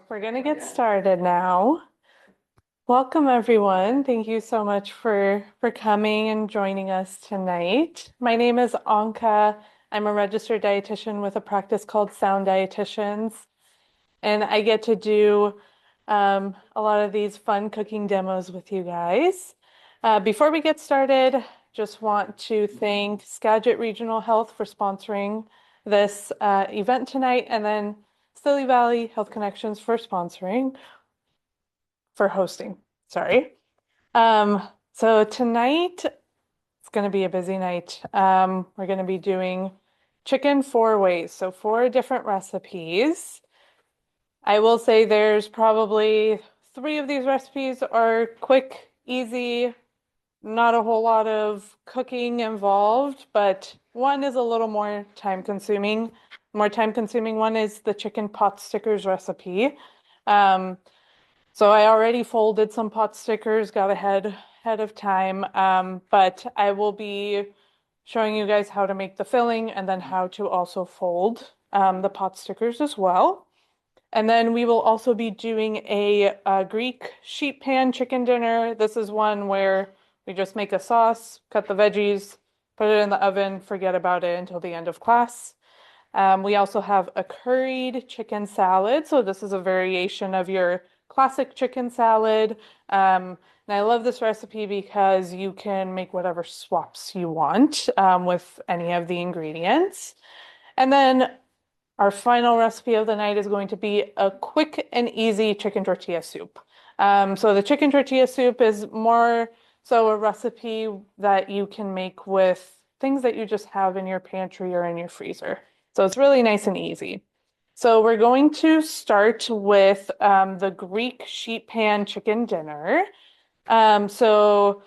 We're going to get started now. Welcome, everyone. Thank you so much for coming and joining us tonight. My name is Anka. I'm a registered dietitian with a practice called Sound Dietitians, and I get to do a lot of these fun cooking demos with you guys. Before we get started, just want to thank Skagit Regional Health for sponsoring this event tonight, and then Stilly Valley Health Connections for hosting. Sorry. So tonight it's going to be a busy night. We're going to be doing chicken 4 ways, so 4 different recipes. I will say there's probably 3 of these recipes are quick, easy, not a whole lot of cooking involved, but one is a little more time consuming. More time consuming one is the chicken pot stickers recipe. So I already folded some pot stickers, got ahead of time, but I will be showing you guys how to make the filling and then how to also fold the pot stickers as well. And then we will also be doing a Greek sheet pan chicken dinner. This is one where we just make a sauce, cut the veggies, put it in the oven, forget about it until the end of class. We also have a curried chicken salad. So this is a variation of your classic chicken salad. And I love this recipe because you can make whatever swaps you want with any of the ingredients. And then our final recipe of the night is going to be a quick and easy chicken tortilla soup. So the chicken tortilla soup is more so a recipe that you can make with things that you just have in your pantry or in your freezer. So it's really nice and easy. So we're going to start with the Greek sheet pan chicken dinner. So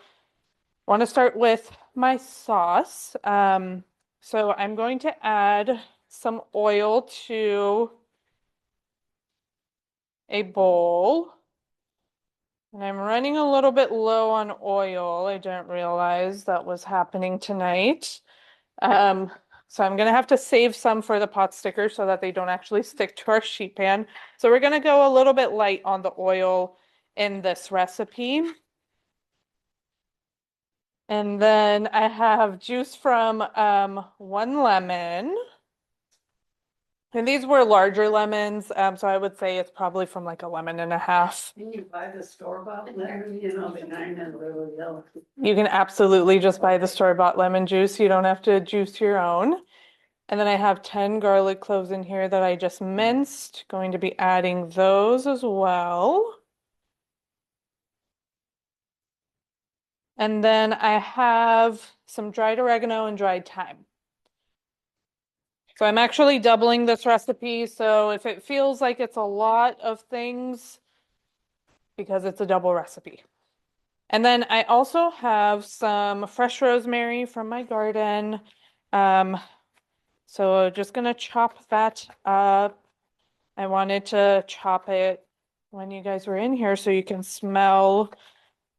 I want to start with my sauce. So I'm going to add some oil to a bowl. And I'm running a little bit low on oil. I didn't realize that was happening tonight. So I'm going to have to save some for the pot stickers so that they don't actually stick to our sheet pan. So we're going to go a little bit light on the oil in this recipe. And then I have juice from 1 lemon. And these were larger lemons, so I would say it's probably from like 1.5 lemons. Can you buy the store-bought lemon, the 9 and yellow? You can absolutely just buy the store-bought lemon juice. You don't have to juice your own. And then I have 10 garlic cloves in here that I just minced. Going to be adding those as well. And then I have some dried oregano and dried thyme. So I'm actually doubling this recipe. So if it feels like it's a lot of things, because it's a double recipe. And then I also have some fresh rosemary from my garden. So just gonna chop that up. I wanted to chop it when you guys were in here so you can smell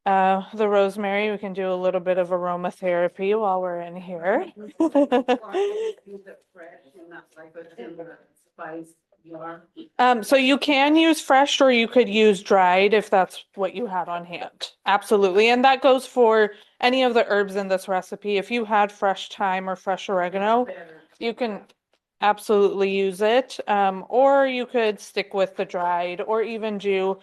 the rosemary. We can do a little bit of aromatherapy while we're in here. So you can use fresh or you could use dried if that's what you had on hand. Absolutely. And that goes for any of the herbs in this recipe. If you had fresh thyme or fresh oregano, you can absolutely use it. Or you could stick with the dried or even do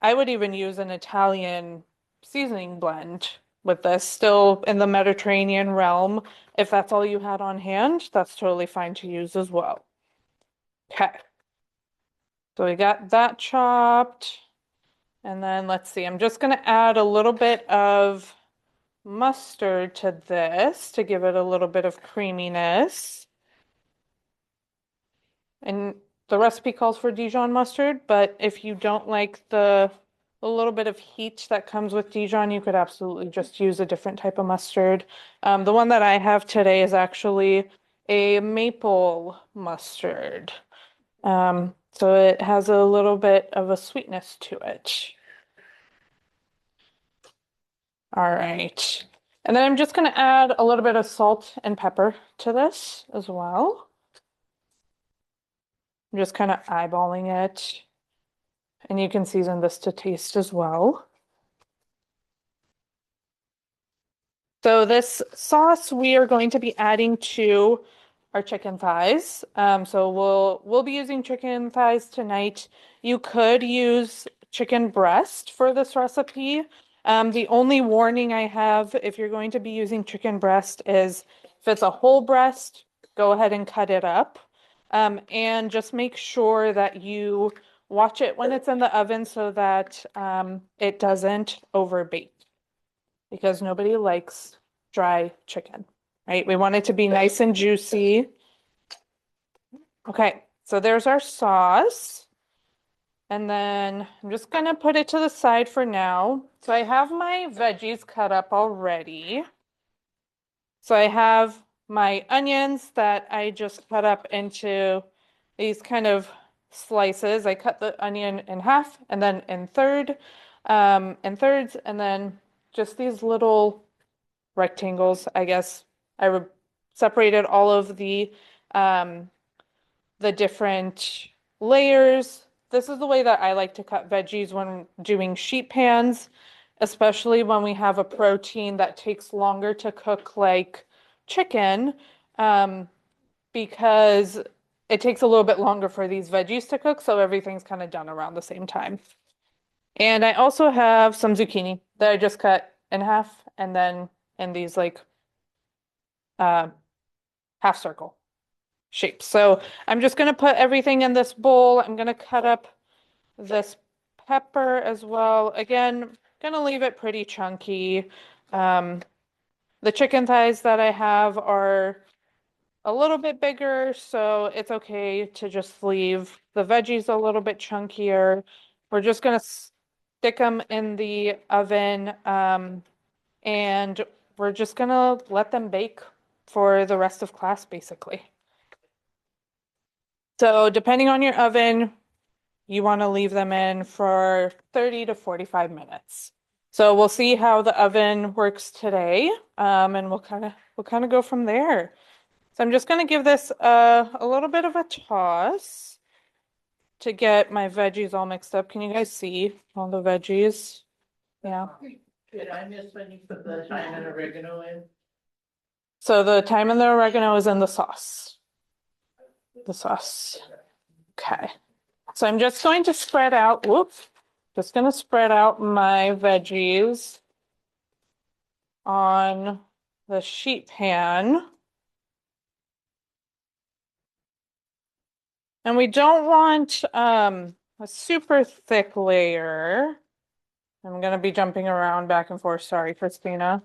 I would even use an Italian seasoning blend with this, still in the Mediterranean realm. If that's all you had on hand, that's totally fine to use as well. Okay. So we got that chopped. And then let's see, I'm just going to add a little bit of mustard to this to give it a little bit of creaminess. And the recipe calls for Dijon mustard, but if you don't like the a little bit of heat that comes with Dijon, you could absolutely just use a different type of mustard. The one that I have today is actually a maple mustard. So it has a little bit of a sweetness to it. All right. And then I'm just going to add a little bit of salt and pepper to this as well. I'm just kind of eyeballing it. And you can season this to taste as well. So this sauce we are going to be adding to our chicken thighs. So we'll be using chicken thighs tonight. You could use chicken breast for this recipe. The only warning I have if you're going to be using chicken breast is if it's a whole breast, go ahead and cut it up. And just make sure that you watch it when it's in the oven so that it doesn't overbake because nobody likes dry chicken, right? We want it to be nice and juicy. Okay, so there's our sauce. And then I'm just gonna put it to the side for now. So I have my veggies cut up already. So I have my onions that I just cut up into these kind of slices. I cut the onion in half and then in thirds, and then just these little rectangles, I guess. Separated all of the different layers. This is the way that I like to cut veggies when doing sheet pans, especially when we have a protein that takes longer to cook, like chicken, because it takes a little bit longer for these veggies to cook, so everything's kind of done around the same time. And I also have some zucchini that I just cut in half and then in these like uh, half circle shapes. So I'm just going to put everything in this bowl. I'm going to cut up this pepper as well. Again, going to leave it pretty chunky. Um, the chicken thighs that I have are a little bit bigger, so it's okay to just leave the veggies a little bit chunkier. We're just going to stick them in the oven, and we're just going to let them bake for the rest of class, basically. So depending on your oven, you want to leave them in for 30 to 45 minutes. So we'll see how the oven works today, and we'll kind of go from there. So I'm just going to give this a little bit of a toss to get my veggies all mixed up. Can you guys see all the veggies? Yeah. Did I miss when you put the thyme and oregano in? So the thyme and the oregano is in the sauce. The sauce. Okay. So I'm just going to spread out, just going to spread out my veggies on the sheet pan. And we don't want a super thick layer. I'm going to be jumping around back and forth. Sorry, Christina.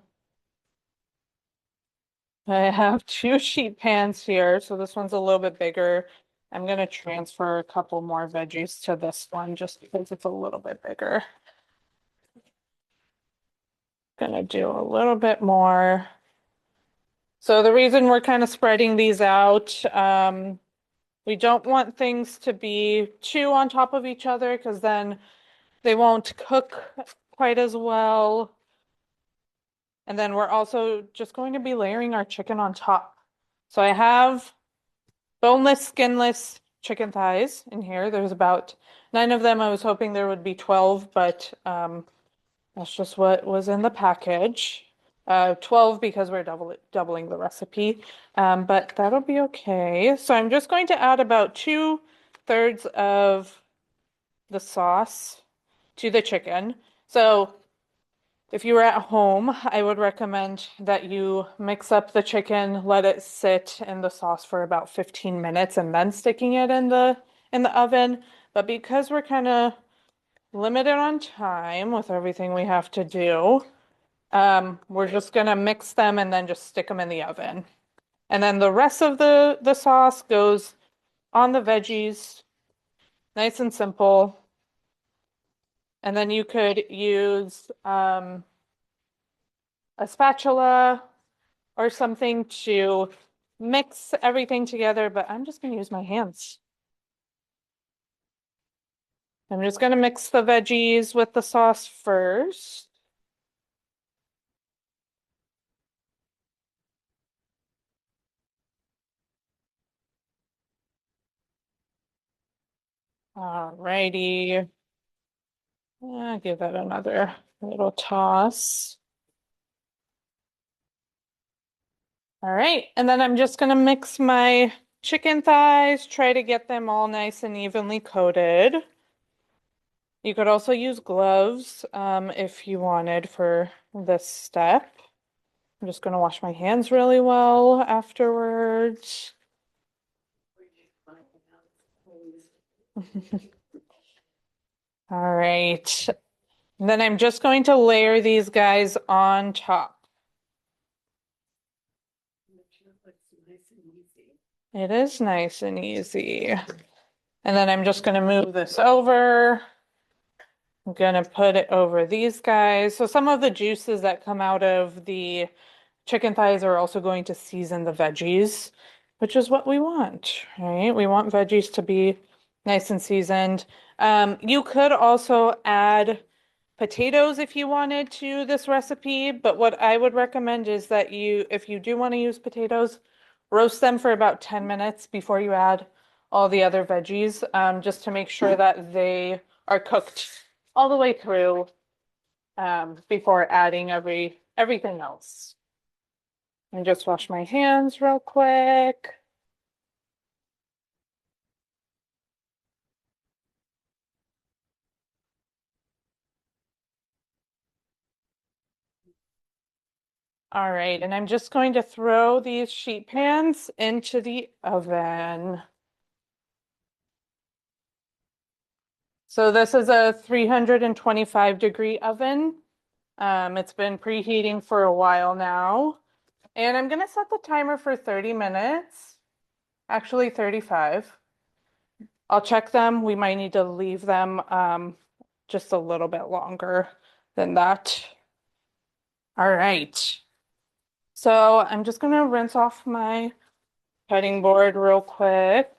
I have two sheet pans here, so this one's a little bit bigger. I'm going to transfer a couple more veggies to this one just because it's a little bit bigger. Gonna do a little bit more. So the reason we're kind of spreading these out, we don't want things to be too on top of each other because then they won't cook quite as well. And then we're also just going to be layering our chicken on top. So I have boneless, skinless chicken thighs in here. There's about 9 of them. I was hoping there would be 12, but that's just what was in the package. 12 because we're doubling the recipe, but that'll be okay. So I'm just going to add about 2/3 of the sauce to the chicken. So if you were at home, I would recommend that you mix up the chicken, let it sit in the sauce for about 15 minutes and then sticking it in the oven. But because we're kind of limited on time with everything we have to do, we're just gonna mix them and then just stick them in the oven. And then the rest of the sauce goes on the veggies, nice and simple. And then you could use a spatula or something to mix everything together, but I'm just gonna use my hands. I'm just gonna mix the veggies with the sauce first. Alrighty. Give that another little toss. All right, and then I'm just gonna mix my chicken thighs, try to get them all nice and evenly coated. You could also use gloves if you wanted for this step. I'm just gonna wash my hands really well afterwards. All right. Then I'm just going to layer these guys on top. It is nice and easy. And then I'm just going to move this over. I'm going to put it over these guys. So some of the juices that come out of the chicken thighs are also going to season the veggies, which is what we want, right? We want veggies to be nice and seasoned. You could also add potatoes if you wanted to this recipe, but what I would recommend is that if you do want to use potatoes, roast them for about 10 minutes before you add all the other veggies, just to make sure that they are cooked all the way through, before adding everything else. And just wash my hands real quick. All right, and I'm just going to throw these sheet pans into the oven. So this is a 325-degree oven. It's been preheating for a while now. And I'm gonna set the timer for 30 minutes, actually 35. I'll check them. We might need to leave them just a little bit longer than that. All right. So I'm just gonna rinse off my cutting board real quick.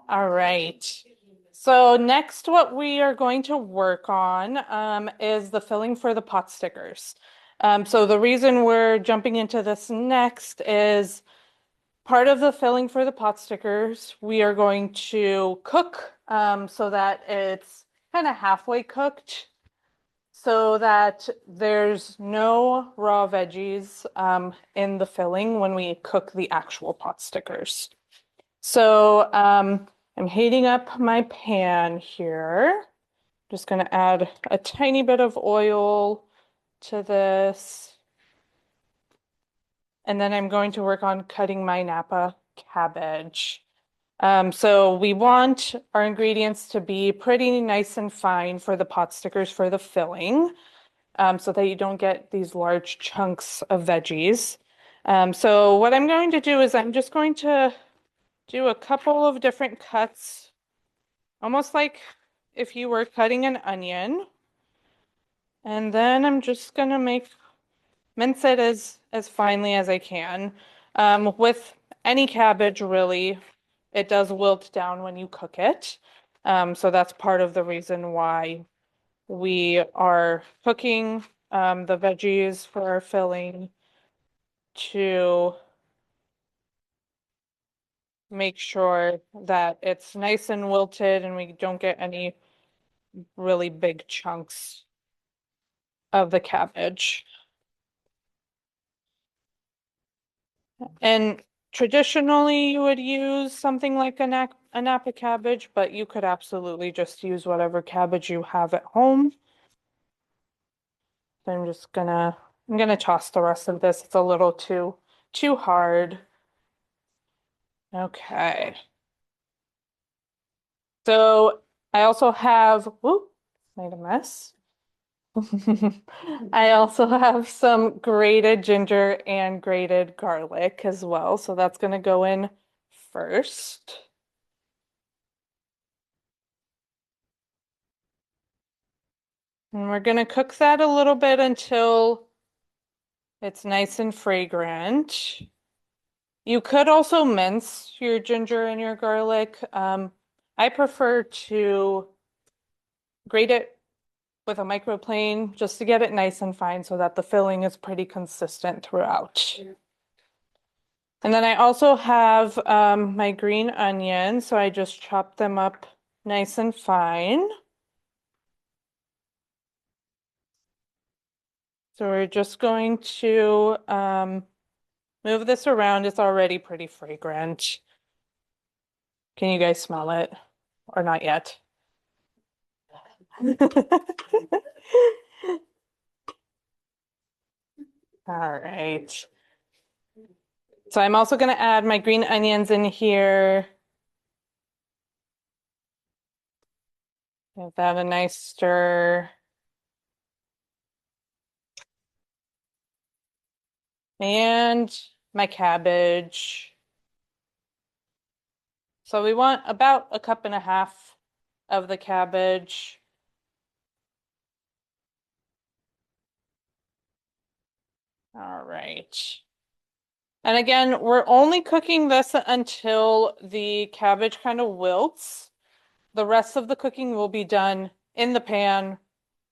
All right. So next, what we are going to work on is the filling for the pot stickers. So the reason we're jumping into this next is part of the filling for the pot stickers, we are going to cook so that it's kind of halfway cooked so that there's no raw veggies in the filling when we cook the actual pot stickers. So I'm heating up my pan here. Just going to add a tiny bit of oil to this. And then I'm going to work on cutting my Napa cabbage. So we want our ingredients to be pretty nice and fine for the pot stickers for the filling, so that you don't get these large chunks of veggies. So what I'm going to do is I'm just going to do a couple of different cuts, almost like if you were cutting an onion. And then I'm just gonna mince it as finely as I can. With any cabbage, really, it does wilt down when you cook it. So that's part of the reason why we are cooking the veggies for our filling, to make sure that it's nice and wilted and we don't get any really big chunks of the cabbage. And traditionally, you would use something like a Napa cabbage, but you could absolutely just use whatever cabbage you have at home. So I'm gonna toss the rest of this. It's a little too hard. Okay. So I also have, whoop, made a mess. I also have some grated ginger and grated garlic as well. So that's gonna go in first. And we're gonna cook that a little bit until it's nice and fragrant. You could also mince your ginger and your garlic. I prefer to grate it with a microplane just to get it nice and fine so that the filling is pretty consistent throughout. And then I also have my green onions, so I just chop them up nice and fine. So we're just going to move this around. It's already pretty fragrant. Can you guys smell it? Or not yet? All right. So I'm also going to add my green onions in here. Give that a nice stir. And my cabbage. So we want about 1.5 cups of the cabbage. All right. And again, we're only cooking this until the cabbage kind of wilts. The rest of the cooking will be done in the pan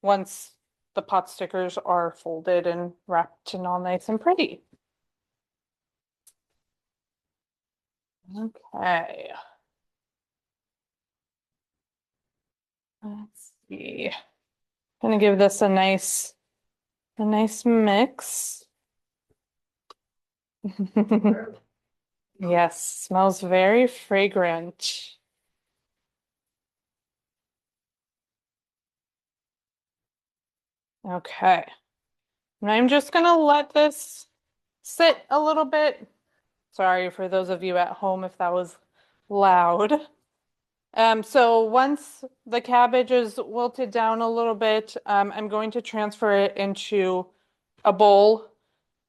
once the pot stickers are folded and wrapped and all nice and pretty. Okay. Let's see. Gonna give this a nice mix. Yes, smells very fragrant. Okay. And I'm just gonna let this sit a little bit. Sorry for those of you at home if that was loud. So once the cabbage is wilted down a little bit, I'm going to transfer it into a bowl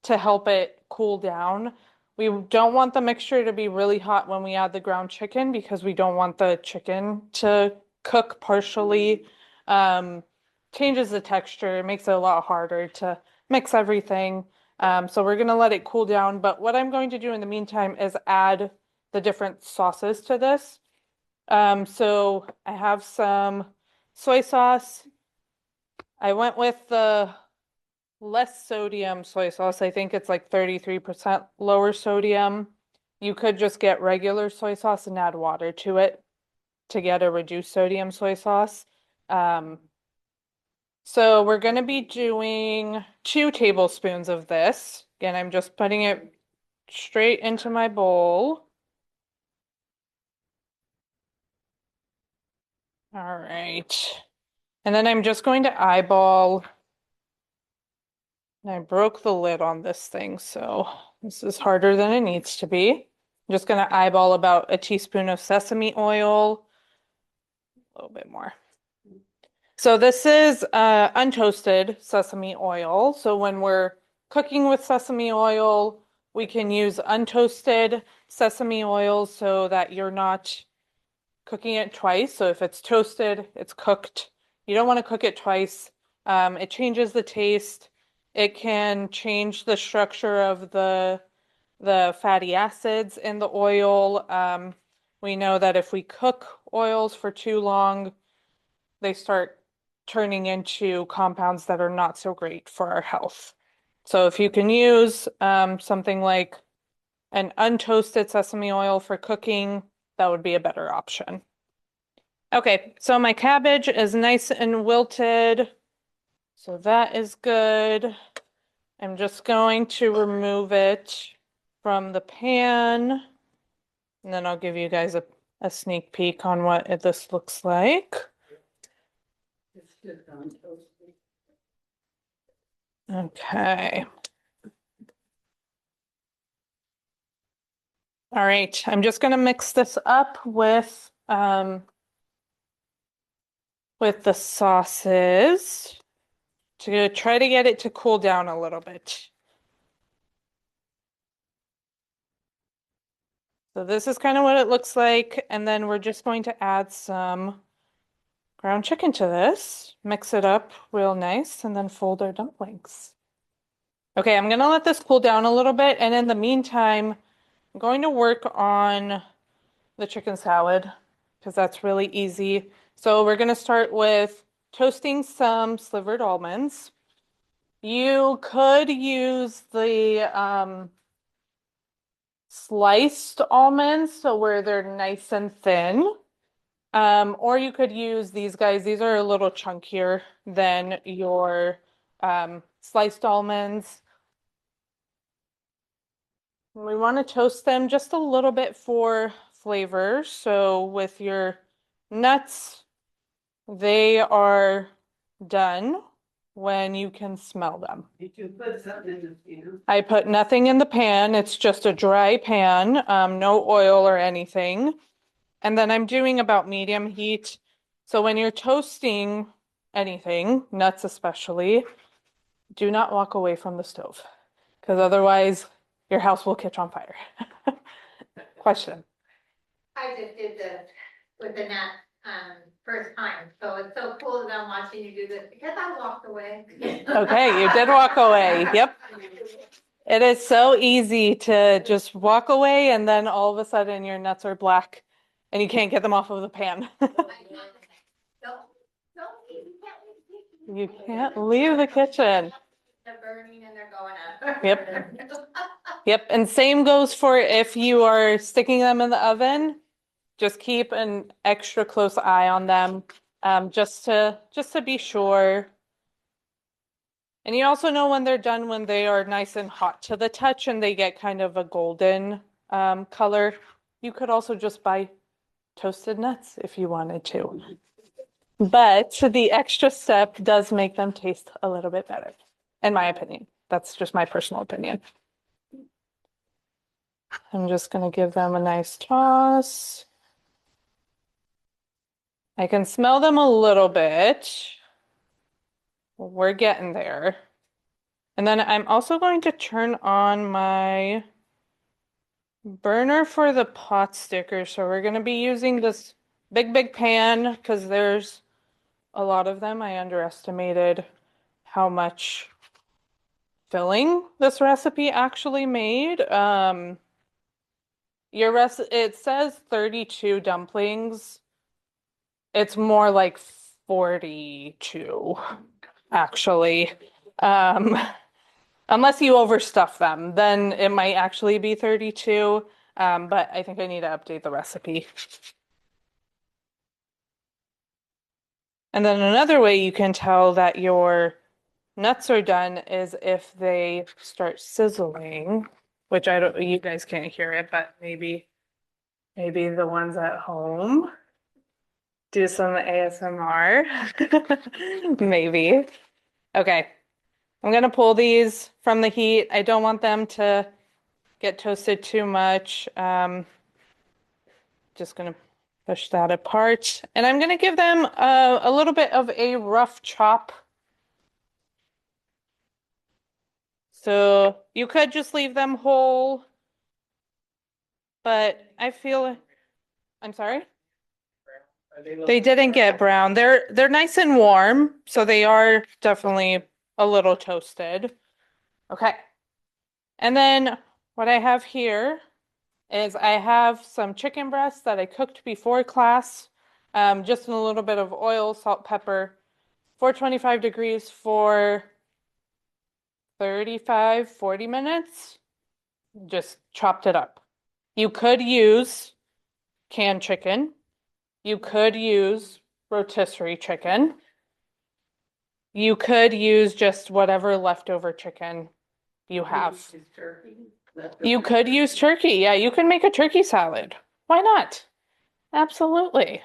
to help it cool down. We don't want the mixture to be really hot when we add the ground chicken because we don't want the chicken to cook partially. Um, Changes the texture, it makes it a lot harder to mix everything. So we're gonna let it cool down. But what I'm going to do in the meantime is add the different sauces to this. So I have some soy sauce. I went with the less sodium soy sauce. I think it's like 33% lower sodium. You could just get regular soy sauce and add water to it to get a reduced sodium soy sauce. Um, so we're going to be doing 2 tablespoons of this. Again, I'm just putting it straight into my bowl. All right. And then I'm just going to eyeball. I broke the lid on this thing, so this is harder than it needs to be. I'm just going to eyeball about a teaspoon of sesame oil, a little bit more. So this is untoasted sesame oil. So when we're cooking with sesame oil, we can use untoasted sesame oil so that you're not cooking it twice. So if it's toasted, it's cooked. You don't want to cook it twice. It changes the taste. It can change the structure of the fatty acids in the oil. We know that if we cook oils for too long, they start turning into compounds that are not so great for our health. So if you can use something like an untoasted sesame oil for cooking, that would be a better option. Okay, so my cabbage is nice and wilted. So that is good. I'm just going to remove it from the pan. And then I'll give you guys a sneak peek on what this looks like. It's good on toast. Okay. All right, I'm just gonna mix this up with the sauces to try to get it to cool down a little bit. So this is kind of what it looks like, and then we're just going to add some ground chicken to this, mix it up real nice, and then fold our dumplings. Okay, I'm gonna let this cool down a little bit, and in the meantime, I'm going to work on the chicken salad because that's really easy. So we're gonna start with toasting some slivered almonds. You could use the sliced almonds, so where they're nice and thin. Or you could use these guys. These are a little chunkier than your sliced almonds. We want to toast them just a little bit for flavor. So with your nuts, they are done when you can smell them. Did you put something in the pan? I put nothing in the pan. It's just a dry pan, no oil or anything. And then I'm doing about medium heat. So when you're toasting anything, nuts especially, do not walk away from the stove because otherwise your house will catch on fire. Question. I just did this with the net first time, so it's so cool that I'm watching you do this because I walked away. Okay, you did walk away. Yep. It is so easy to just walk away and then all of a sudden your nuts are black and you can't get them off of the pan. You can't leave the kitchen. They're burning and they're going up. Yep. Yep. And same goes for if you are sticking them in the oven. Just keep an extra close eye on them, just to be sure. And you also know when they're done when they are nice and hot to the touch and they get kind of a golden color. You could also just buy toasted nuts if you wanted to. But the extra step does make them taste a little bit better, in my opinion. That's just my personal opinion. I'm just going to give them a nice toss. I can smell them a little bit. We're getting there. And then I'm also going to turn on my burner for the pot sticker. So we're going to be using this big pan because there's a lot of them. I underestimated how much filling this recipe actually made. It says 32 dumplings. It's more like 42, actually. Unless you overstuff them, then it might actually be 32. But I think I need to update the recipe. And then another way you can tell that your nuts are done is if they start sizzling, which you guys can't hear it, but maybe the ones at home do some ASMR. Maybe. Okay. I'm gonna pull these from the heat. I don't want them to get toasted too much. Just gonna push that apart. And I'm gonna give them a little bit of a rough chop. So you could just leave them whole, but I feel, I'm sorry? They didn't get brown. They're nice and warm, so they are definitely a little toasted. Okay. And then what I have here is I have some chicken breasts that I cooked before class, just in a little bit of oil, salt, pepper, 425 degrees for 35, 40 minutes. Just chopped it up. You could use canned chicken. You could use rotisserie chicken. You could use just whatever leftover chicken you have. You could use turkey. Yeah, you can make a turkey salad. Why not? Absolutely.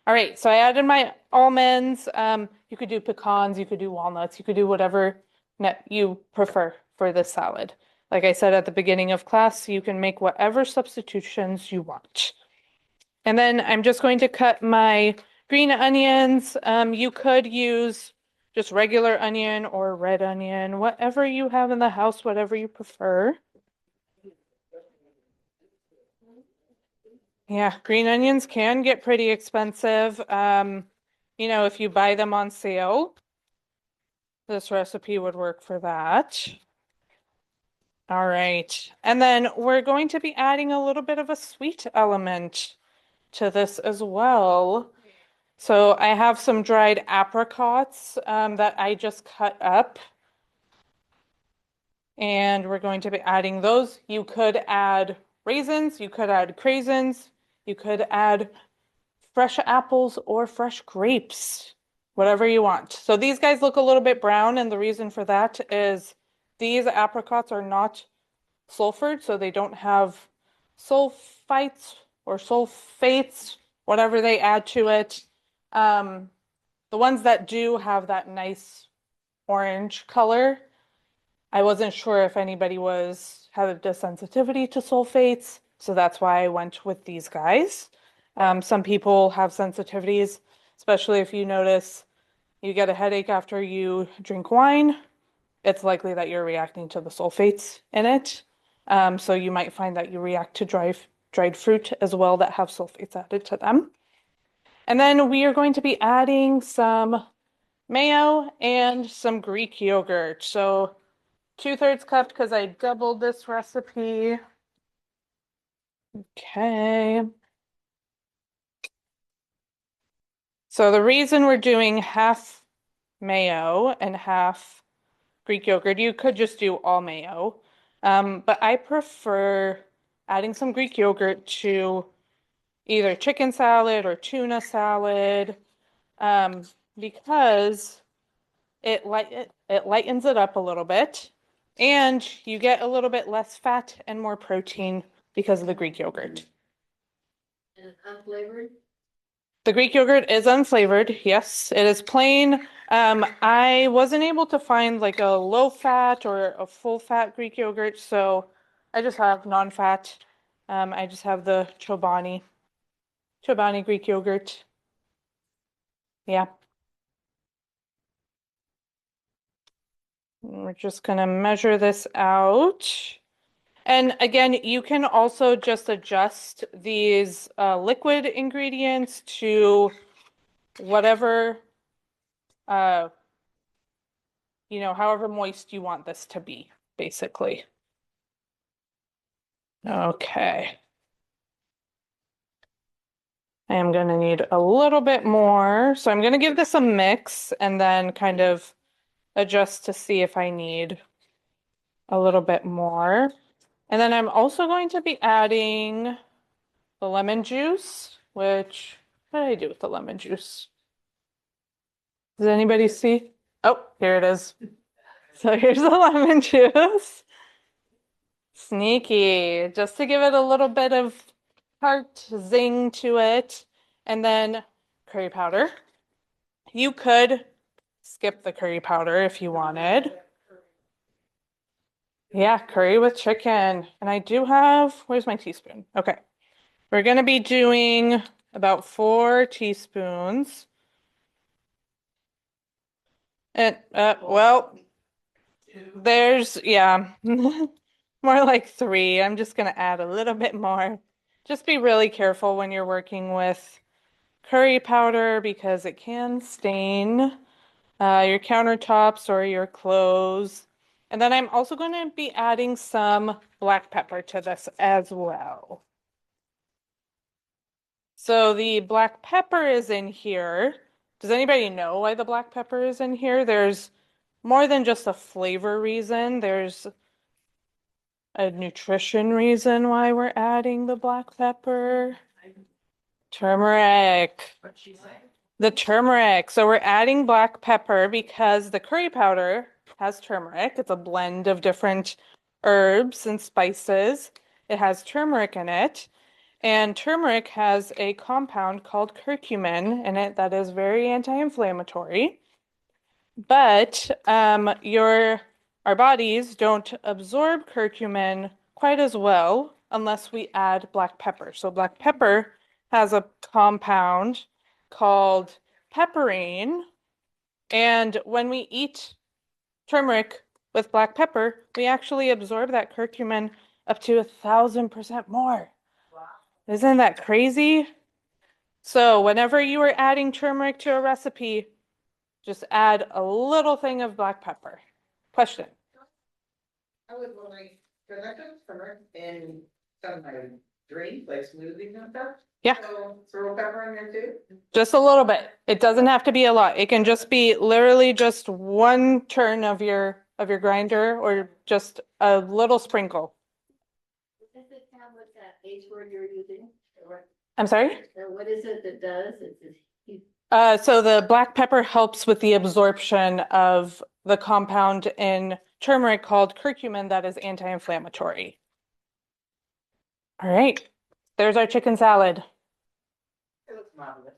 All right, so I added my almonds. You could do pecans, you could do walnuts, you could do whatever you prefer for this salad. Like I said at the beginning of class, you can make whatever substitutions you want. And then I'm just going to cut my green onions. You could use just regular onion or red onion, whatever you have in the house, whatever you prefer. Yeah, green onions can get pretty expensive. If you buy them on sale, this recipe would work for that. All right. And then we're going to be adding a little bit of a sweet element to this as well. So I have some dried apricots that I just cut up. And we're going to be adding those. You could add raisins, you could add craisins, you could add fresh apples or fresh grapes, whatever you want. So these guys look a little bit brown, and the reason for that is these apricots are not sulfured, so they don't have sulfites or sulfates, whatever they add to it. The ones that do have that nice orange color, I wasn't sure if anybody had a sensitivity to sulfates, so that's why I went with these guys. Some people have sensitivities, especially if you notice you get a headache after you drink wine. It's likely that you're reacting to the sulfates in it. So you might find that you react to dried fruit as well that have sulfates added to them. And then we are going to be adding some mayo and some Greek yogurt. So 2/3 cup because I doubled this recipe. Okay. So the reason we're doing half mayo and half Greek yogurt, you could just do all mayo. But I prefer adding some Greek yogurt to either chicken salad or tuna salad, because it lightens it up a little bit, and you get a little bit less fat and more protein because of the Greek yogurt. And unflavored? The Greek yogurt is unflavored. Yes, it is plain. I wasn't able to find like a low fat or a full fat Greek yogurt, so I just have non-fat. I just have the Chobani Greek yogurt. Yeah. We're just gonna measure this out. And again, you can also just adjust these liquid ingredients to whatever, however moist you want this to be, basically. Okay. I am going to need a little bit more. So I'm going to give this a mix and then kind of adjust to see if I need a little bit more. And then I'm also going to be adding the lemon juice, which, what did I do with the lemon juice? Does anybody see? Oh, here it is. So here's the lemon juice. Sneaky, just to give it a little bit of tart zing to it. And then curry powder. You could skip the curry powder if you wanted. Yeah, curry with chicken. And I do have, where's my teaspoon? Okay. We're going to be doing about 4 teaspoons. And, well, there's, yeah, more like 3. I'm just going to add a little bit more. Just be really careful when you're working with curry powder because it can stain your countertops or your clothes. And then I'm also going to be adding some black pepper to this as well. So the black pepper is in here. Does anybody know why the black pepper is in here? There's more than just a flavor reason. There's a nutrition reason why we're adding the black pepper. Turmeric. What'd she say? The turmeric. So we're adding black pepper because the curry powder has turmeric. It's a blend of different herbs and spices. It has turmeric in it. And turmeric has a compound called curcumin in it that is very anti-inflammatory. But our bodies don't absorb curcumin quite as well unless we add black pepper. So black pepper has a compound called pepperine. And when we eat turmeric with black pepper, we actually absorb that curcumin up to 1,000% more. Wow. Isn't that crazy? So whenever you are adding turmeric to a recipe, just add a little thing of black pepper. Question? I was wondering, because I put turmeric in some of my drinks, like smoothies and stuff. Yeah. So throw pepper in there too? Just a little bit. It doesn't have to be a lot. It can just be literally just one turn of your of your grinder or just a little sprinkle. Does it have what that H word you're using? Or I'm sorry? what is it that does? So the black pepper helps with the absorption of the compound in turmeric called curcumin that is anti-inflammatory. All right, there's our chicken salad. It looks marvelous.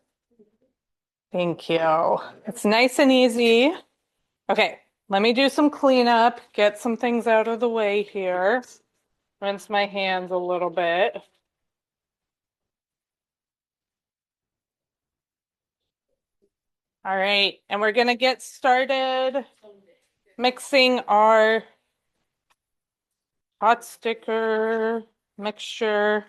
Thank you. It's nice and easy. Okay, let me do some cleanup, get some things out of the way here. Rinse my hands a little bit. All right, and we're gonna get started mixing our hot sticker mixture.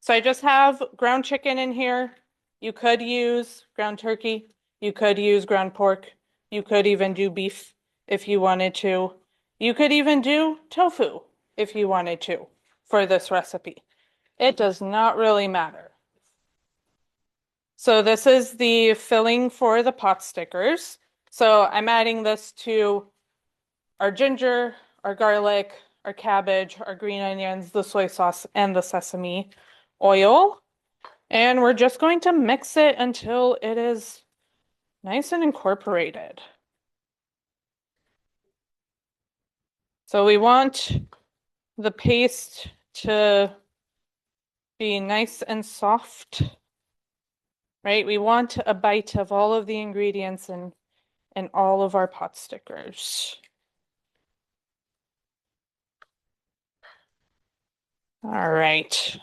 So I just have ground chicken in here. You could use ground turkey. You could use ground pork. You could even do beef if you wanted to. You could even do tofu if you wanted to for this recipe. It does not really matter. So this is the filling for the pot stickers. So I'm adding this to our ginger, our garlic, our cabbage, our green onions, the soy sauce, and the sesame oil. And we're just going to mix it until it is nice and incorporated. So we want the paste to be nice and soft, right? We want a bite of all of the ingredients in all of our pot stickers. All right.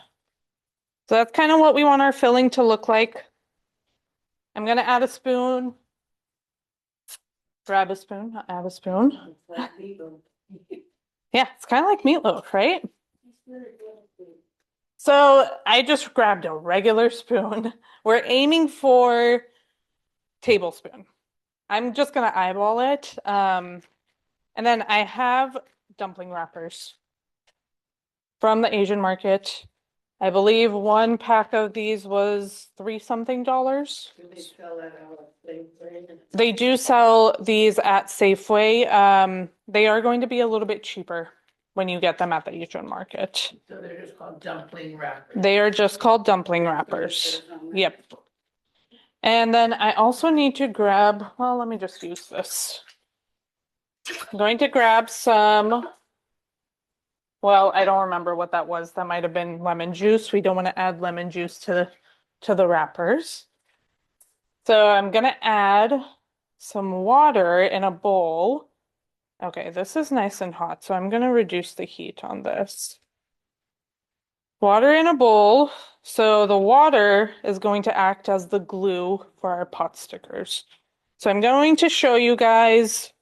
So that's kind of what we want our filling to look like. I'm going to add a spoon. Grab a spoon, not add a spoon. Yeah, it's kind of like meatloaf, right? So I just grabbed a regular spoon. We're aiming for tablespoon. I'm just going to eyeball it. And then I have dumpling wrappers from the Asian market. I believe one pack of these was $3-something. Do they sell that out at Safeway? They do sell these at Safeway. They are going to be a little bit cheaper when you get them at the Asian market. So they're just called dumpling wrappers. They are just called dumpling wrappers. Yep. And then I also need to grab, well, let me just use this. I'm going to grab some, well, I don't remember what that was. That might have been lemon juice. We don't want to add lemon juice to the wrappers. So I'm going to add some water in a bowl. Okay, this is nice and hot, so I'm going to reduce the heat on this. Water in a bowl. So the water is going to act as the glue for our pot stickers. So I'm going to show you guys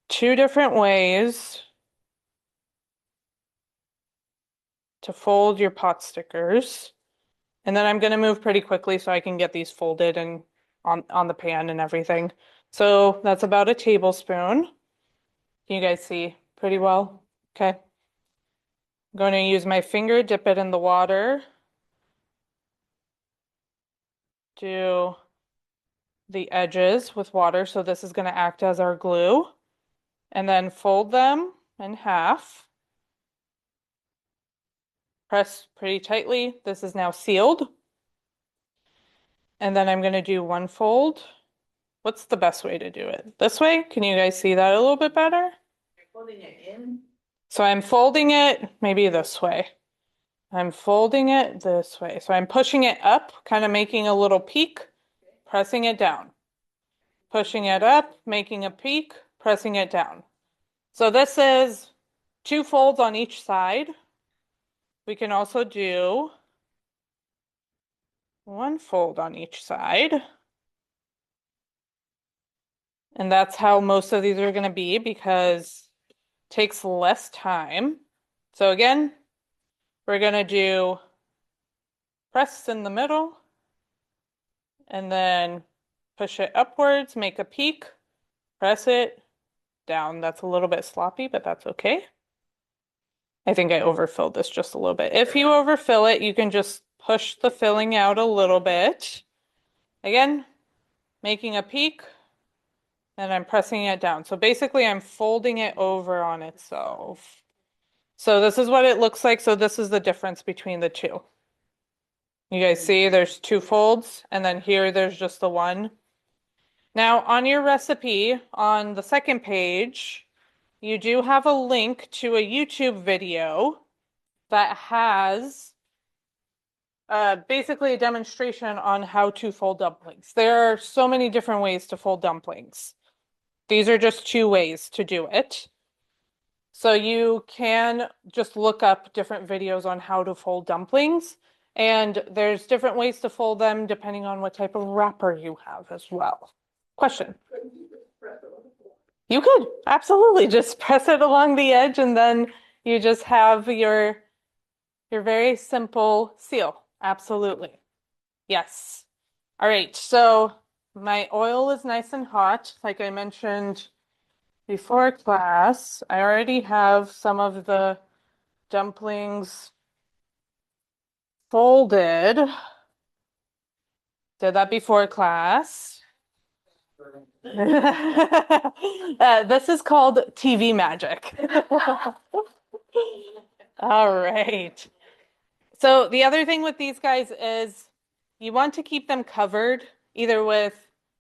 two different ways to fold your pot stickers. And then I'm going to move pretty quickly so I can get these folded and on the pan and everything. So that's about a tablespoon. Can you guys see pretty well? Okay. I'm going to use my finger, dip it in the water. Do the edges with water. So this is going to act as our glue. And then fold them in half. Press pretty tightly. This is now sealed. And then I'm going to do one fold. What's the best way to do it? This way? Can you guys see that a little bit better? You're folding it in? So I'm folding it maybe this way. I'm folding it this way. So I'm pushing it up, kind of making a little peak, pressing it down. Pushing it up, making a peak, pressing it down. So this is 2 folds on each side. We can also do 1 fold on each side. And that's how most of these are going to be because it takes less time. So again, we're going to do press in the middle and then push it upwards, make a peak, press it down. That's a little bit sloppy, but that's okay. I think I overfilled this just a little bit. If you overfill it, you can just push the filling out a little bit. Again, making a peak, and I'm pressing it down. So basically I'm folding it over on itself. So this is what it looks like. So this is the difference between the two. You guys see there's two folds, and then here there's just the one. Now on your recipe on the second page, you do have a link to a YouTube video that has basically a demonstration on how to fold dumplings. There are so many different ways to fold dumplings. These are just two ways to do it. So you can just look up different videos on how to fold dumplings, and there's different ways to fold them depending on what type of wrapper you have as well. Question? You could absolutely just press it along the edge, and then you just have your very simple seal. Absolutely. Yes. All right, so my oil is nice and hot. Like I mentioned before class, I already have some of the dumplings folded. Did that before class. This is called TV magic. All right. So the other thing with these guys is you want to keep them covered either with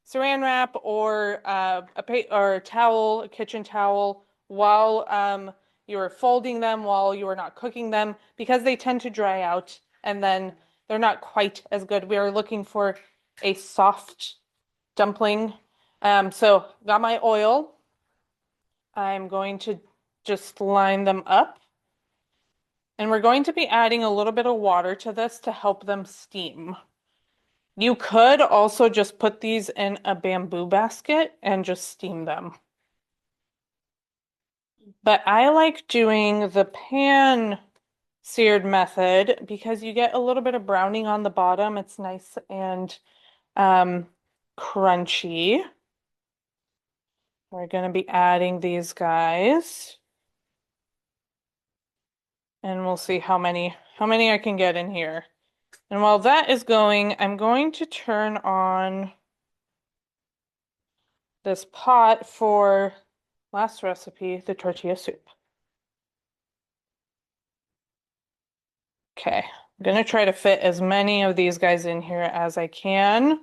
saran wrap or a towel, a kitchen towel, while you're folding them, while you are not cooking them, because they tend to dry out and then they're not quite as good. We are looking for a soft dumpling. So got my oil. I'm going to just line them up. And we're going to be adding a little bit of water to this to help them steam. You could also just put these in a bamboo basket and just steam them. But I like doing the pan seared method because you get a little bit of browning on the bottom. It's nice and crunchy. We're going to be adding these guys. And we'll see how many I can get in here. And while that is going, I'm going to turn on this pot for last recipe, the tortilla soup. Okay, I'm gonna try to fit as many of these guys in here as I can.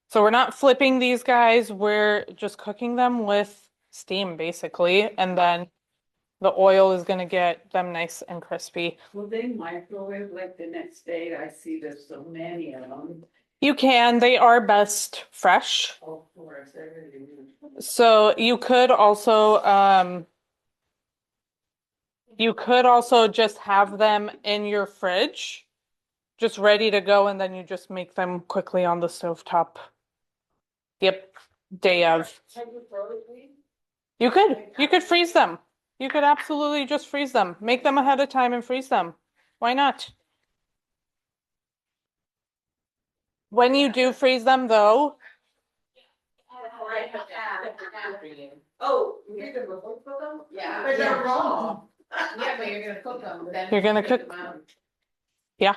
So we're not flipping these guys, we're just cooking them with steam basically, and then the oil is gonna get them nice and crispy. Will they microwave like the next day? I see there's so many of them. You can, they are best fresh. Of course, everything. So you could also just have them in your fridge, just ready to go, and then you just make them quickly on the stovetop. Yep, day of. You could freeze them. You could absolutely just freeze them. Make them ahead of time and freeze them. Why not? When you do freeze them though, Oh, you're gonna cook them? Yeah. But they're raw. Yeah, but you're gonna cook them, then. You're gonna take cook- them out. yeah.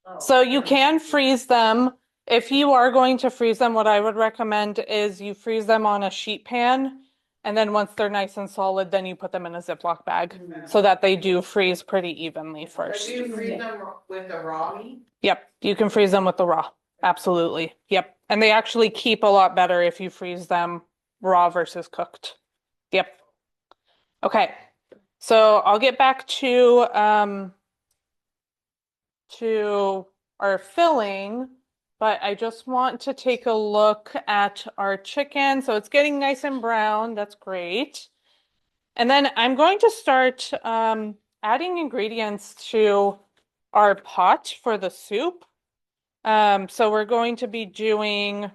Oh. So you can freeze them. If you are going to freeze them, what I would recommend is you freeze them on a sheet pan, and then once they're nice and solid, then you put them in a Ziploc bag so that they do freeze pretty evenly But first. do you freeze them with the raw meat? Yep, you can freeze them with the raw. Absolutely. Yep. And they actually keep a lot better if you freeze them raw versus cooked. Yep. Okay. So I'll get back to our filling, but I just want to take a look at our chicken. So it's getting nice and brown. That's great. And then I'm going to start adding ingredients to our pot for the soup. So we're going to be doing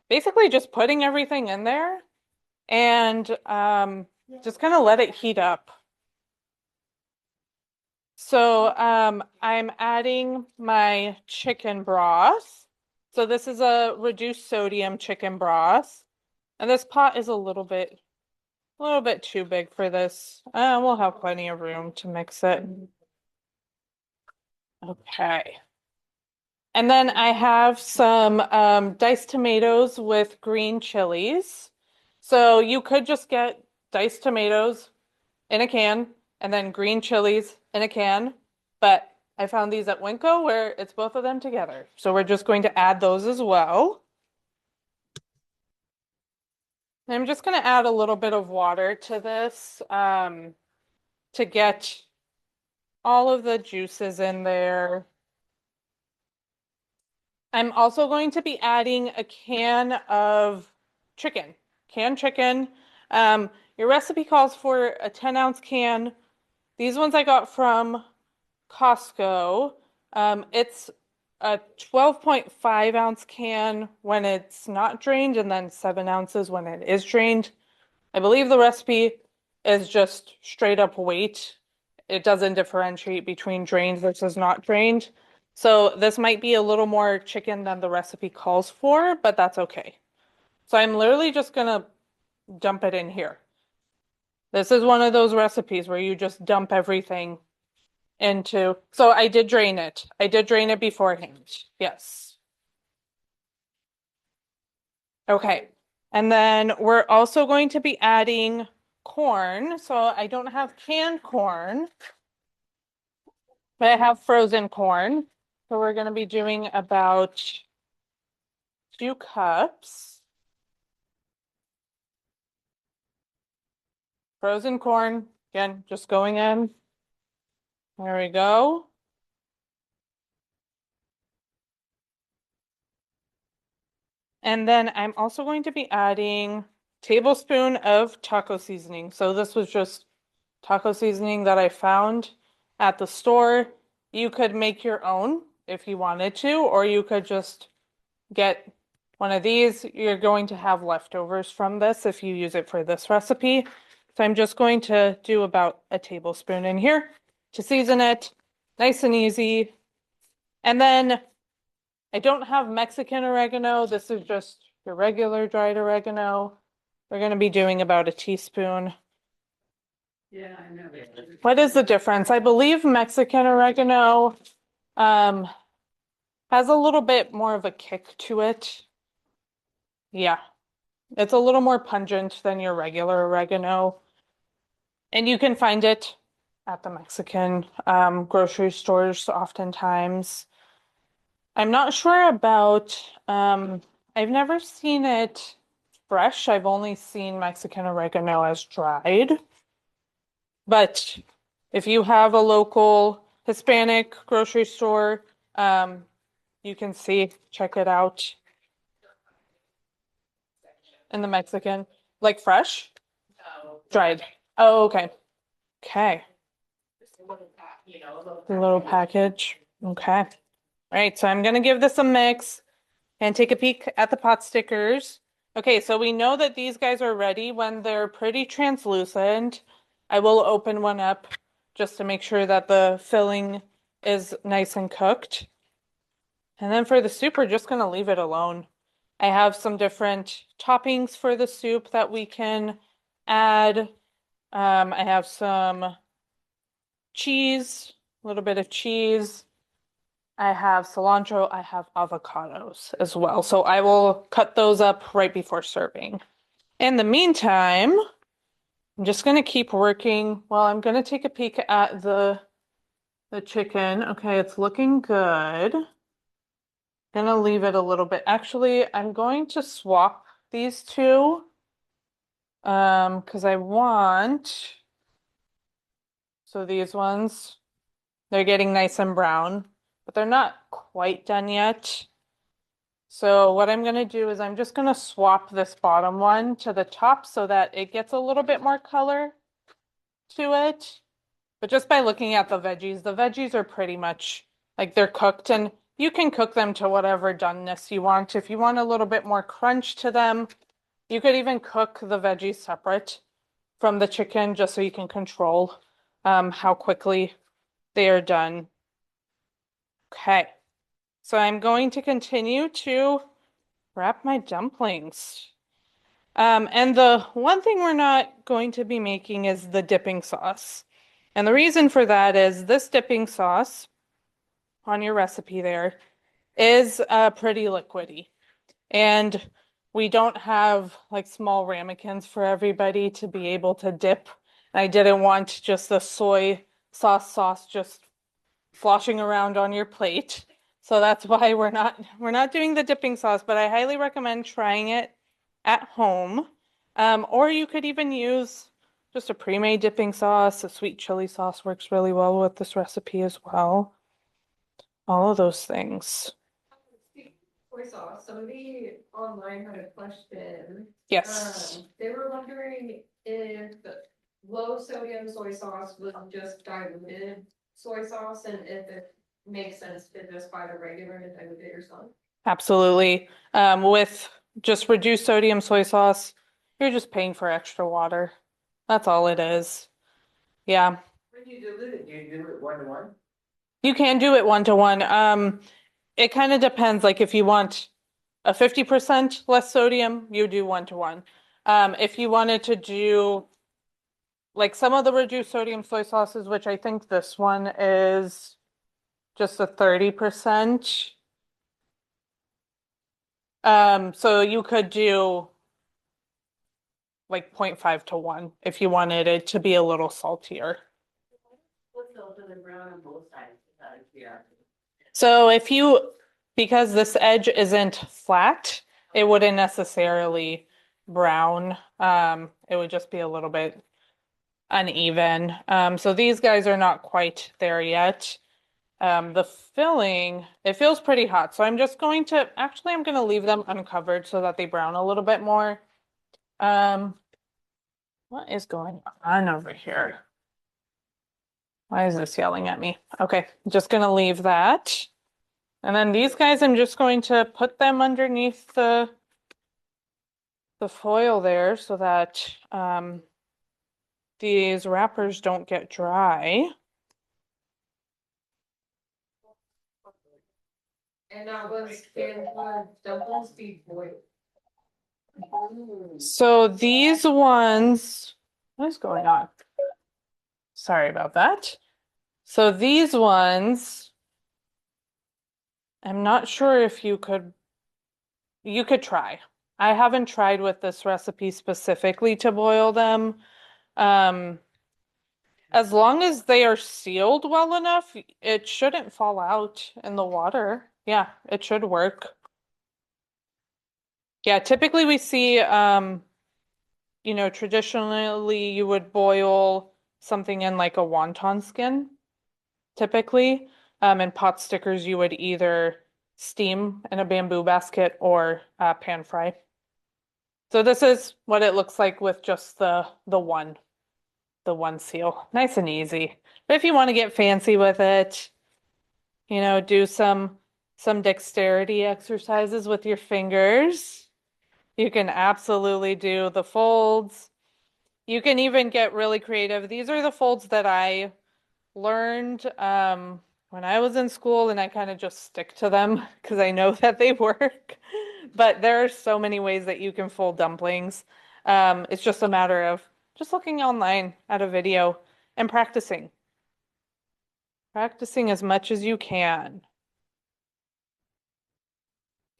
basically just putting everything in there and just kind of let it heat up. So I'm adding my chicken broth. So this is a reduced sodium chicken broth. And this pot is a little bit too big for this. We'll have plenty of room to mix it. Okay. And then I have some diced tomatoes with green chilies. So you could just get diced tomatoes in a can and then green chilies in a can, but I found these at Winco where it's both of them together. So we're just going to add those as well. And I'm just going to add a little bit of water to this to get all of the juices in there. I'm also going to be adding a can of chicken, canned chicken. Your recipe calls for a 10-ounce can. These ones I got from Costco. It's a 12.5-ounce can when it's not drained, and then 7 ounces when it is drained. I believe the recipe is just straight up weight. It doesn't differentiate between drained versus not drained. So this might be a little more chicken than the recipe calls for, but that's okay. So I'm literally just gonna dump it in here. This is one of those recipes where you just dump everything into, so I did drain it. I did drain it beforehand. Yes. Okay. And then we're also going to be adding corn. So I don't have canned corn, but I have frozen corn. So we're going to be doing about 2 cups. Frozen corn, again, just going in. There we go. And then I'm also going to be adding tablespoon of taco seasoning. So this was just taco seasoning that I found at the store. You could make your own if you wanted to, or you could just get one of these. You're going to have leftovers from this if you use it for this recipe. So I'm just going to do about a tablespoon in here to season it. Nice and easy. And then I don't have Mexican oregano. This is just your regular dried oregano. We're going to be doing about a teaspoon. Yeah, I know that. What is the difference? I believe Mexican oregano has a little bit more of a kick to it. Yeah, it's a little more pungent than your regular oregano. And you can find it at the Mexican grocery stores oftentimes. I'm not sure about, I've never seen it fresh. I've only seen Mexican oregano as dried. But if you have a local Hispanic grocery store, you can check it out in the Mexican, like fresh, dried. Oh, okay. Okay. A little package. Okay. All right, so I'm gonna give this a mix and take a peek at the pot stickers. Okay, so we know that these guys are ready when they're pretty translucent. I will open one up just to make sure that the filling is nice and cooked. And then for the soup, we're just gonna leave it alone. I have some different toppings for the soup that we can add. I have some cheese, a little bit of cheese. I have cilantro, I have avocados as well. So I will cut those up right before serving. In the meantime, I'm just going to keep working. Well, I'm going to take a peek at the chicken. Okay, it's looking good. Gonna leave it a little bit. Actually, I'm going to swap these two because I want, so these ones, they're getting nice and brown, but they're not quite done yet. So what I'm going to do is I'm just going to swap this bottom one to the top so that it gets a little bit more color to it. But just by looking at the veggies are pretty much like they're cooked, and you can cook them to whatever doneness you want. If you want a little bit more crunch to them, you could even cook the veggies separate from the chicken just so you can control how quickly they are done. Okay, so I'm going to continue to wrap my dumplings. And the one thing we're not going to be making is the dipping sauce. And the reason for that is this dipping sauce on your recipe there is pretty liquidy. And we don't have like small ramekins for everybody to be able to dip. I didn't want just the soy sauce just sloshing around on your plate. So that's why we're not doing the dipping sauce, but I highly recommend trying it at home. Or you could even use just a pre-made dipping sauce. A sweet chili sauce works really well with this recipe as well. All of those things. Soy sauce, somebody online had a question. Yes. They were wondering if low sodium soy sauce was just diluted soy sauce and if it makes sense to just buy the regular and dilute it yourself. Absolutely. With just reduced sodium soy sauce, you're just paying for extra water. That's all it is. Yeah. When you dilute it, do you do it 1-to-1? You can do it 1-to-1. It kind of depends. Like if you want a 50% less sodium, you do 1-to-1. If you wanted to do like some of the reduced sodium soy sauces, which I think this one is just a 30%. So you could do like 0.5-to-1 if you wanted it to be a little saltier. What's the brown on both sides? Yeah. So because this edge isn't flat, it wouldn't necessarily brown. It would just be a little bit uneven. So these guys are not quite there yet. The filling, it feels pretty hot. So I'm going to leave them uncovered so that they brown a little bit more. What is going on over here? Why is this yelling at me? Okay, I'm just gonna leave that. And then these guys, I'm just going to put them underneath the foil there so that these wrappers don't get dry. And that was in dumplings be boiled. So these ones, what is going on? Sorry about that. So these ones, I'm not sure if you could try. I haven't tried with this recipe specifically to boil them. As long as they are sealed well enough, it shouldn't fall out in the water. Yeah, it should work. Yeah, typically we see, traditionally you would boil something in like a wonton skin, typically. And pot stickers you would either steam in a bamboo basket or pan fry. So this is what it looks like with just the one seal. Nice and easy. But if you want to get fancy with it, do some dexterity exercises with your fingers. You can absolutely do the folds. You can even get really creative. These are the folds that I learned when I was in school, and I kind of just stick to them because I know that they work. But there are so many ways that you can fold dumplings. It's just a matter of just looking online at a video and practicing. Practicing as much as you can.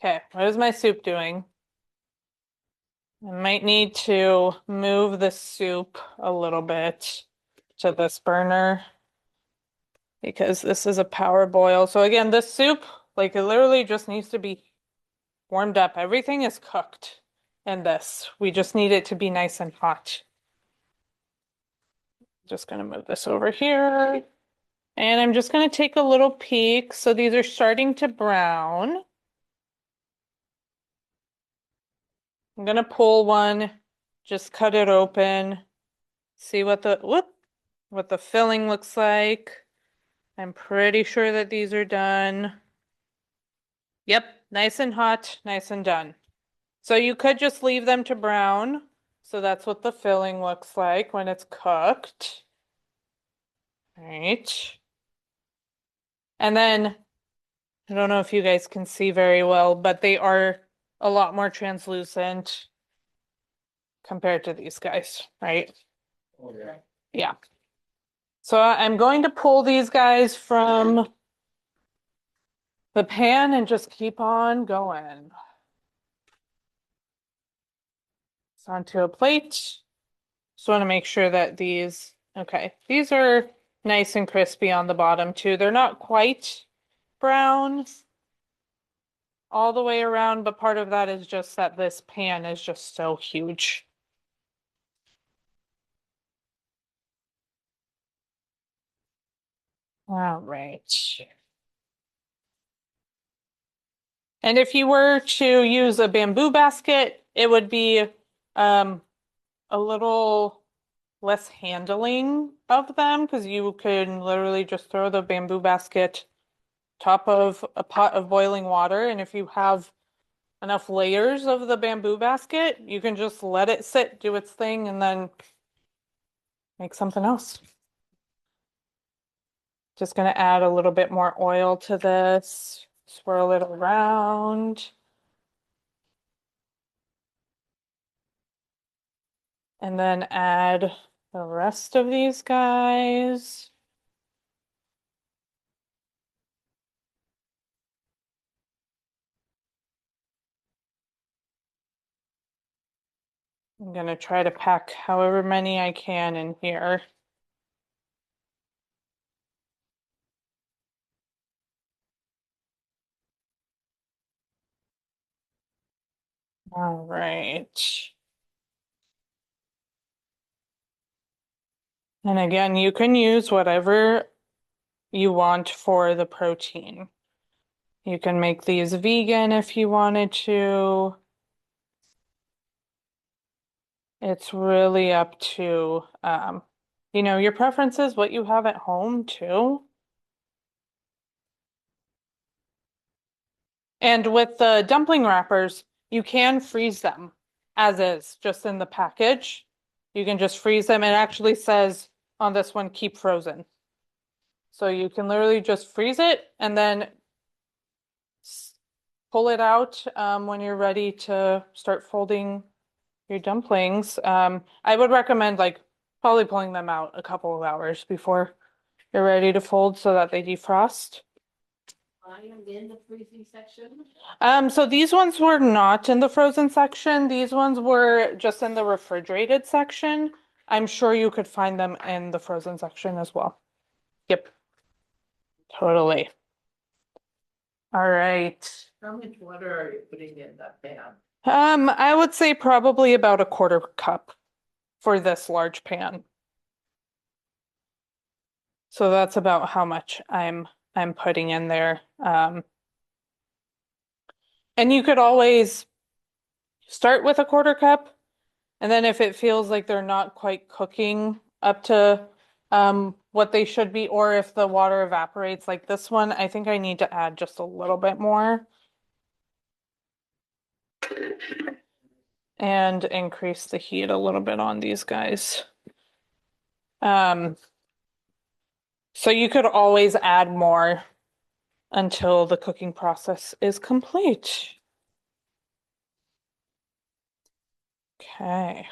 Okay, what is my soup doing? I might need to move the soup a little bit to this burner because this is a power boil. So again, this soup, like it literally just needs to be warmed up. Everything is cooked in this. We just need it to be nice and hot. Just gonna move this over here. And I'm just gonna take a little peek. So these are starting to brown. I'm gonna pull one, just cut it open, see what the filling looks like. I'm pretty sure that these are done. Yep, nice and hot, nice and done. So you could just leave them to brown. So that's what the filling looks like when it's cooked. All right. And then, I don't know if you guys can see very well, but they are a lot more translucent compared to these guys, right? Oh, yeah. Yeah. So I'm going to pull these guys from the pan and just keep on going. onto a plate. Just want to make sure that these, okay, these are nice and crispy on the bottom too. They're not quite brown all the way around, but part of that is just that this pan is just so huge. All right. And if you were to use a bamboo basket, it would be a little less handling of them because you can literally just throw the bamboo basket top of a pot of boiling water. And if you have enough layers of the bamboo basket, you can just let it sit, do its thing, and then make something else. Just going to add a little bit more oil to this, swirl it around. And then add the rest of these guys. I'm going to try to pack however many I can in here. All right. And again, you can use whatever you want for the protein. You can make these vegan if you wanted to. It's really up to, your preferences, what you have at home too. And with the dumpling wrappers, you can freeze them as is, just in the package. You can just freeze them. It actually says on this one, keep frozen. So you can literally just freeze it and then pull it out when you're ready to start folding your dumplings. I would recommend probably pulling them out a couple of hours before you're ready to fold so that they defrost. I am in the freezing section. So these ones were not in the frozen section. These ones were just in the refrigerated section. I'm sure you could find them in the frozen section as well. Yep. Totally. All right. How much water are you putting in that pan? I would say probably about a quarter cup for this large pan. So that's about how much I'm putting in there. And you could always start with a quarter cup, and then if it feels like they're not quite cooking up to what they should be, or if the water evaporates like this one, I think I need to add just a little bit more. And increase the heat a little bit on these guys. So you could always add more until the cooking process is complete. Okay.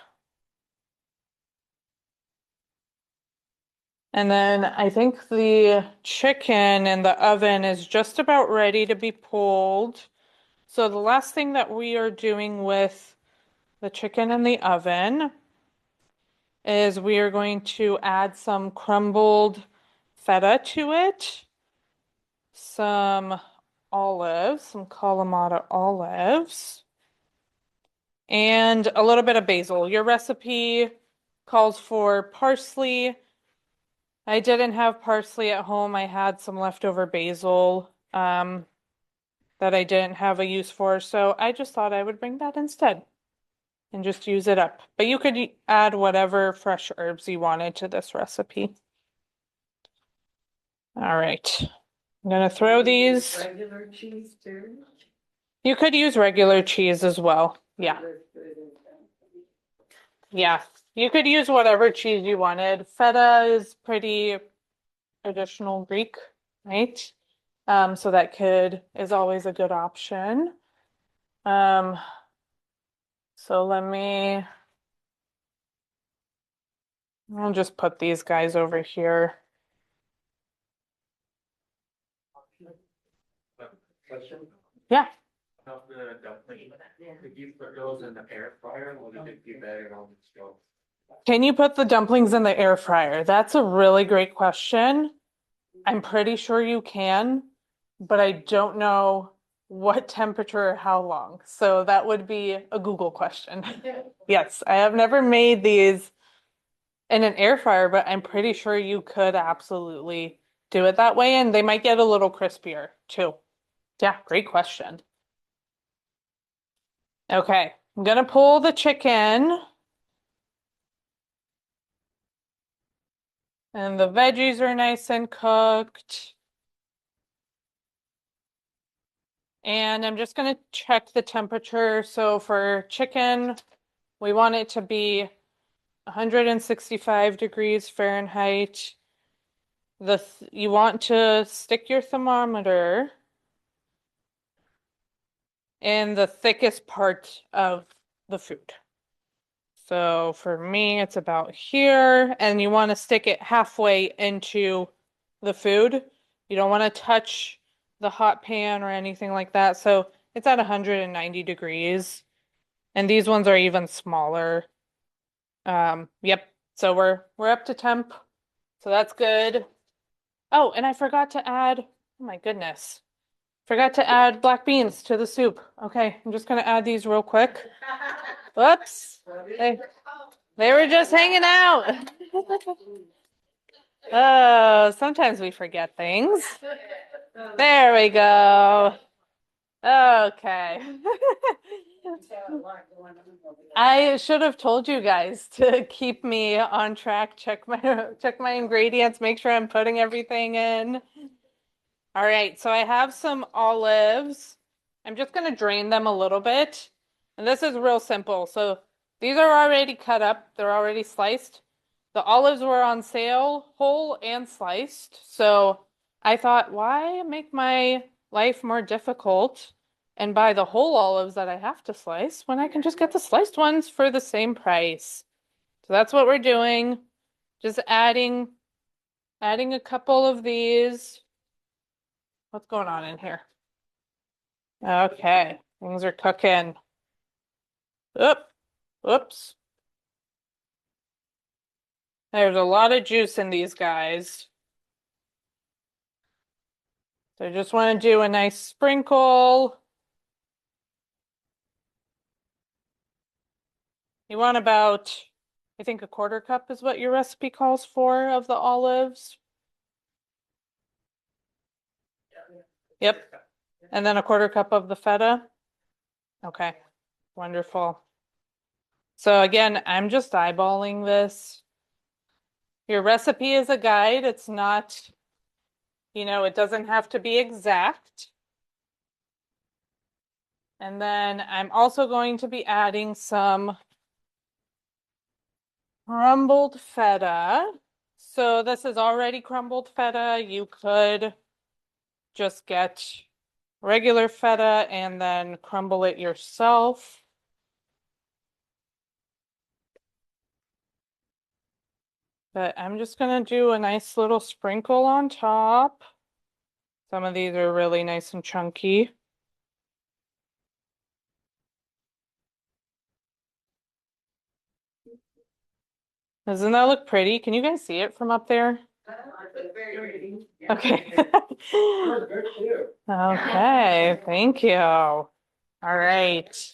And then I think the chicken in the oven is just about ready to be pulled. So the last thing that we are doing with the chicken in the oven is we are going to add some crumbled feta to it, some olives, some Kalamata olives, and a little bit of basil. Your recipe calls for parsley. I didn't have parsley at home. I had some leftover basil that I didn't have a use for, so I just thought I would bring that instead and just use it up. But you could add whatever fresh herbs you wanted to this recipe. All right. I'm gonna throw these. Regular cheese too. You could use regular cheese as well. Yeah. Yeah. You could use whatever cheese you wanted. Feta is pretty traditional Greek, right? So that is always a good option. So I'll just put these guys over here. Question? Yeah. Of the dumpling, if you put those in the air fryer, or did it be better on the stove? Can you put the dumplings in the air fryer? That's a really great question. I'm pretty sure you can, but I don't know what temperature or how long. So that would be a Google question. Yes, I have never made these in an air fryer, but I'm pretty sure you could absolutely do it that way, and they might get a little crispier too. Yeah, great question. Okay, I'm gonna pull the chicken. And the veggies are nice and cooked. And I'm just going to check the temperature. So for chicken, we want it to be 165 degrees Fahrenheit. You want to stick your thermometer in the thickest part of the food. So for me, it's about here, and you want to stick it halfway into the food. You don't want to touch the hot pan or anything like that. So it's at 190 degrees, and these ones are even smaller. Yep. So we're up to temp, so that's good. Oh, and I forgot to add, oh my goodness, forgot to add black beans to the soup. Okay, I'm just gonna add these real quick. Whoops. They were just hanging out. Oh, sometimes we forget things. There we go. Okay. I should have told you guys to keep me on track, check my ingredients, make sure I'm putting everything in. All right, so I have some olives. I'm just going to drain them a little bit. And this is real simple. So these are already cut up, they're already sliced. The olives were on sale, whole and sliced. So I thought, why make my life more difficult and buy the whole olives that I have to slice when I can just get the sliced ones for the same price? So that's what we're doing. Just adding a couple of these. What's going on in here? Okay, things are cooking. Oop, whoops. There's a lot of juice in these guys. So I just want to do a nice sprinkle. You want about, I think, a quarter cup is what your recipe calls for of the olives. Yep. And then a quarter cup of the feta. Okay, wonderful. So again, I'm just eyeballing this. Your recipe is a guide. It's not, it doesn't have to be exact. And then I'm also going to be adding some crumbled feta. So this is already crumbled feta. You could just get regular feta and then crumble it yourself. But I'm just gonna do a nice little sprinkle on top. Some of these are really nice and chunky. Doesn't that look pretty? Can you guys see it from up there? Okay. Okay, thank you. All right.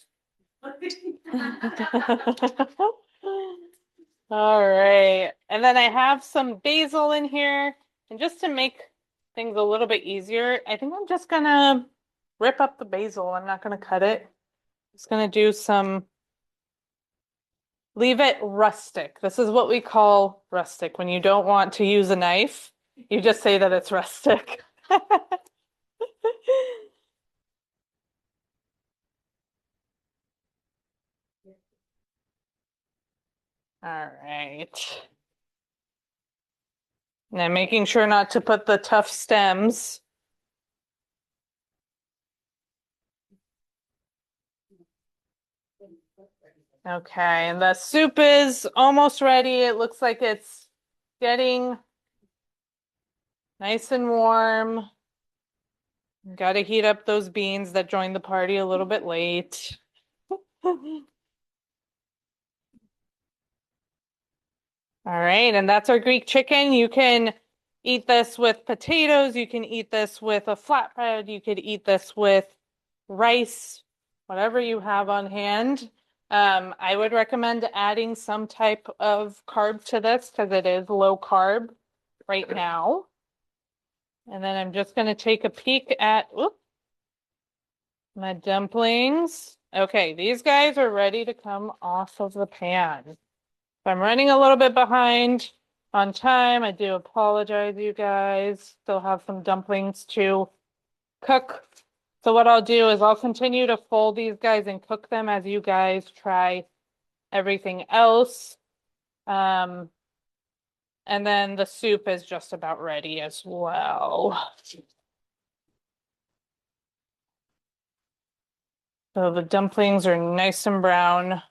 All right. And then I have some basil in here. And just to make things a little bit easier, I think I'm just gonna rip up the basil. I'm not gonna cut it. Just gonna do leave it rustic. This is what we call rustic. When you don't want to use a knife, you just say that it's rustic. All right. And I'm making sure not to put the tough stems. Okay, and the soup is almost ready. It looks like it's getting nice and warm. Got to heat up those beans that joined the party a little bit late. All right, and that's our Greek chicken. You can eat this with potatoes. You can eat this with a flatbread. You could eat this with rice, whatever you have on hand. I would recommend adding some type of carb to this because it is low carb right now. And then I'm just going to take a peek at my dumplings. Okay, these guys are ready to come off of the pan. If I'm running a little bit behind on time, I do apologize, you guys. Still have some dumplings to cook. So what I'll do is I'll continue to fold these guys and cook them as you guys try everything else. And then the soup is just about ready as well. So the dumplings are nice and brown.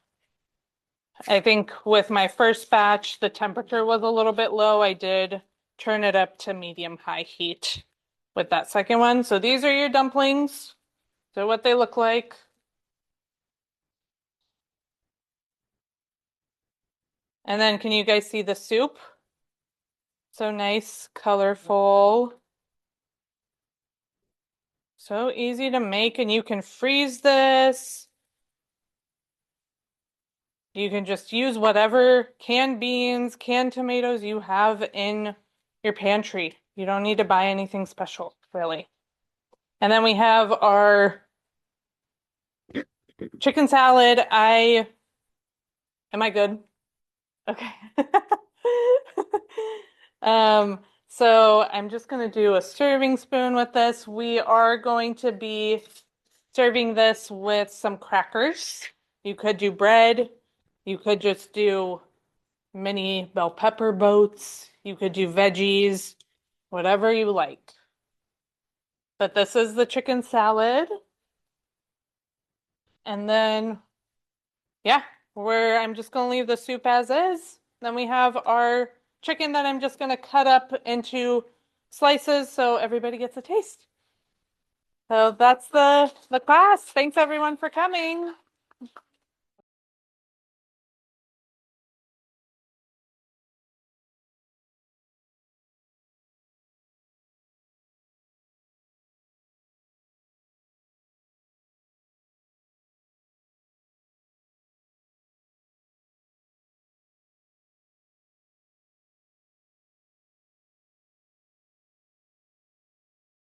I think with my first batch, the temperature was a little bit low. I did turn it up to medium-high heat with that second one. So these are your dumplings. So what they look like. And then can you guys see the soup? So nice, colorful. So easy to make, and you can freeze this. You can just use whatever canned beans, canned tomatoes you have in your pantry. You don't need to buy anything special, really. And then we have our chicken salad. Am I good? Okay. So I'm just going to do a serving spoon with this. We are going to be serving this with some crackers. You could do bread. You could just do mini bell pepper boats. You could do veggies, whatever you like. But this is the chicken salad. And then, yeah, I'm just going to leave the soup as is. Then we have our chicken that I'm just going to cut up into slices so everybody gets a taste. So that's the class. Thanks everyone for coming.